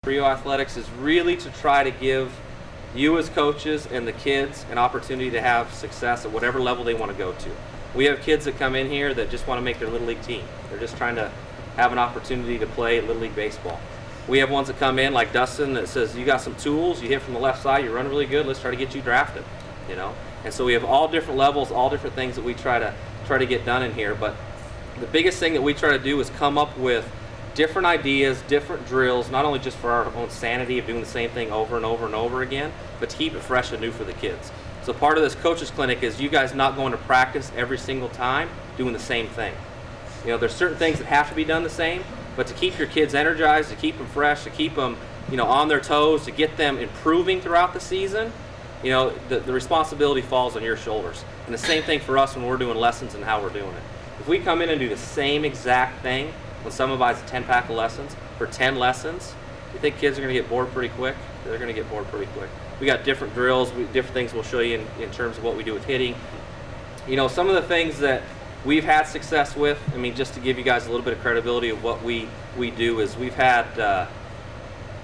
Rijo Athletics is really to try to give you as coaches and the kids an opportunity to have success at whatever level they want to go to. We have kids that come in here that just want to make their Little League team. They're just trying to have an opportunity to play Little League baseball. We have ones that come in like Dustin that says, you got some tools, you hit from the left side, you run really good, let's try to get you drafted, you know? And so we have all different levels, all different things that we try to get done in here. But the biggest thing that we try to do is come up with different ideas, different drills, not only just for our own sanity of doing the same thing over and over and over again, but to keep it fresh and new for the kids. So part of this coaches clinic is you guys not going to practice every single time doing the same thing. You know, there's certain things that have to be done the same, but to keep your kids energized, to keep them fresh, to keep them, you know, on their toes, to get them improving throughout the season, you know, the responsibility falls on your shoulders. And the same thing for us when we're doing lessons and how we're doing it. If we come in and do the same exact thing, when someone buys a 10-pack of lessons for 10 lessons, you think kids are going to get bored pretty quick? They're going to get bored pretty quick. We got different drills, different things we'll show you in terms of what we do with hitting. You know, some of the things that we've had success with, I mean, just to give you guys a little bit of credibility of what we do, is we've had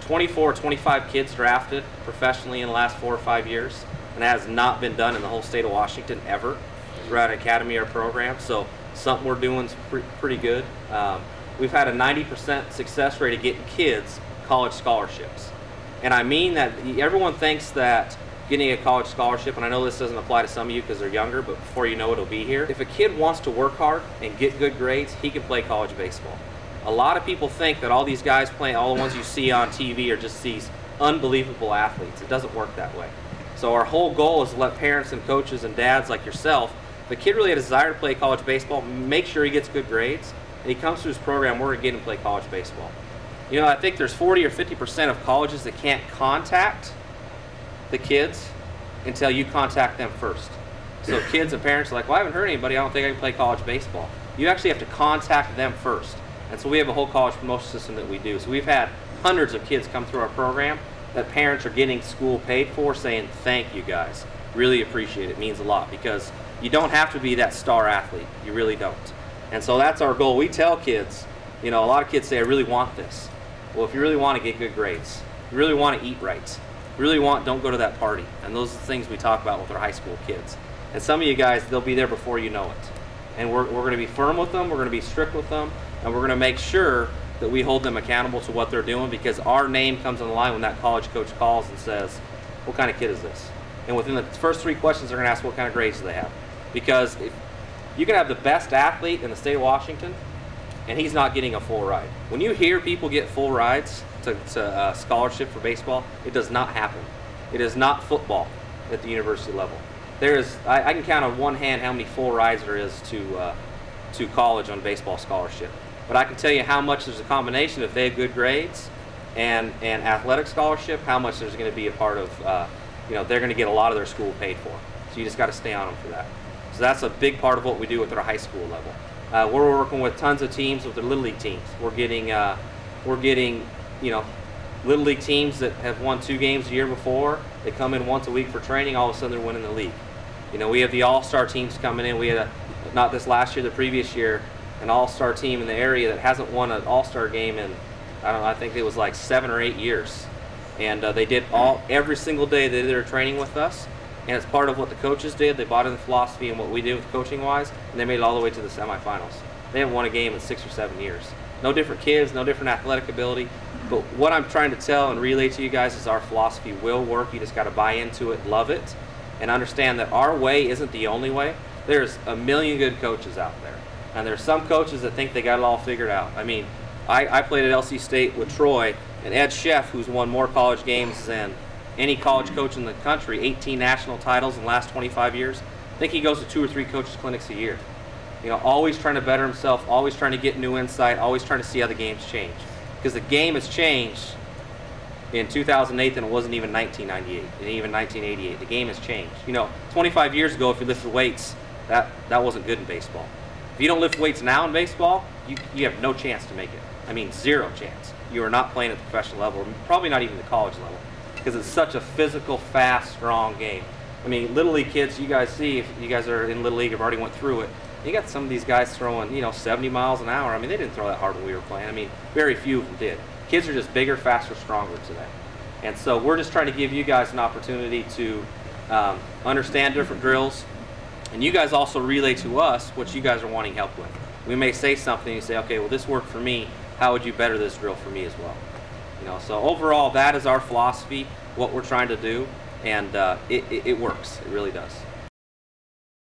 24 or 25 kids drafted professionally in the last 4 or 5 years, and that has not been done in the whole state of Washington ever throughout an academy or program. So something we're doing is pretty good. We've had a 90% success rate of getting kids college scholarships. And I mean that everyone thinks that getting a college scholarship, and I know this doesn't apply to some of you because they're younger, but before you know it, it'll be here. If a kid wants to work hard and get good grades, he can play college baseball. A lot of people think that all these guys playing, all the ones you see on TV are just these unbelievable athletes. It doesn't work that way. So our whole goal is to let parents and coaches and dads like yourself, if a kid really has a desire to play college baseball, make sure he gets good grades. And he comes through his program, we're going to get him to play college baseball. You know, I think there's 40 or 50% of colleges that can't contact the kids until you contact them first. So kids and parents are like, well, I haven't heard anybody, I don't think I can play college baseball. You actually have to contact them first. And so we have a whole college promotion system that we do. So we've had hundreds of kids come through our program that parents are getting school paid for, saying, thank you guys. Really appreciate it. It means a lot, because you don't have to be that star athlete. You really don't. And so that's our goal. We tell kids, you know, a lot of kids say, I really want this. Well, if you really want to get good grades, you really want to eat right, you really want, don't go to that party. And those are the things we talk about with our high school kids. And some of you guys, they'll be there before you know it. And we're going to be firm with them, we're going to be strict with them, and we're going to make sure that we hold them accountable to what they're doing, because our name comes on the line when that college coach calls and says, what kind of kid is this? And within the first 3 questions, they're going to ask what kind of grades do they have. Because if you can have the best athlete in the state of Washington, and he's not getting a full ride. When you hear people get full rides to scholarship for baseball, it does not happen. It is not football at the university level. There is, I can count on one hand how many full rides there is to college on baseball scholarship. But I can tell you how much there's a combination if they have good grades and athletic scholarship, how much there's going to be a part of, you know, they're going to get a lot of their school paid for. So you just got to stay on them for that. So that's a big part of what we do with our high school level. We're working with tons of teams with their Little League teams. We're getting, you know, Little League teams that have won 2 games a year before. They come in once a week for training. All of a sudden, they're winning the league. You know, we have the all-star teams coming in. We had not this last year, the previous year, an all-star team in the area that hasn't won an all-star game in, I don't know, I think it was like 7 or 8 years. And they did every single day they did their training with us. And it's part of what the coaches did. They bought in the philosophy and what we did with coaching-wise, and they made it all the way to the semifinals. They haven't won a game in 6 or 7 years. No different kids, no different athletic ability. But what I'm trying to tell and relay to you guys is our philosophy will work. You just got to buy into it, love it, and understand that our way isn't the only way. There's a million good coaches out there. And there's some coaches that think they got it all figured out. I mean, I played at LC State with Troy, and Ed Sheff, who's won more college games than any college coach in the country, 18 national titles in the last 25 years. I think he goes to 2 or 3 coaches clinics a year. You know, always trying to better himself, always trying to get new insight, always trying to see how the game's changed. Because the game has changed in 2008 than it wasn't even 1998, and even 1988. The game has changed. You know, 25 years ago, if you lifted weights, that wasn't good in baseball. If you don't lift weights now in baseball, you have no chance to make it. I mean, 0 chance. You are not playing at the professional level, probably not even the college level, because it's such a physical, fast, strong game. I mean, Little League kids, you guys see, if you guys are in Little League, have already went through it, you got some of these guys throwing, you know, 70 miles an hour. I mean, they didn't throw that hard when we were playing. I mean, very few of them did. kids are just bigger, faster, stronger today. And so we're just trying to give you guys an opportunity to understand different drills, and you guys also relay to us what you guys are wanting help with. We may say something, you say, okay, well, this worked for me. How would you better this drill for me as well? You know, so overall, that is our philosophy, what we're trying to do, and it works. It really does.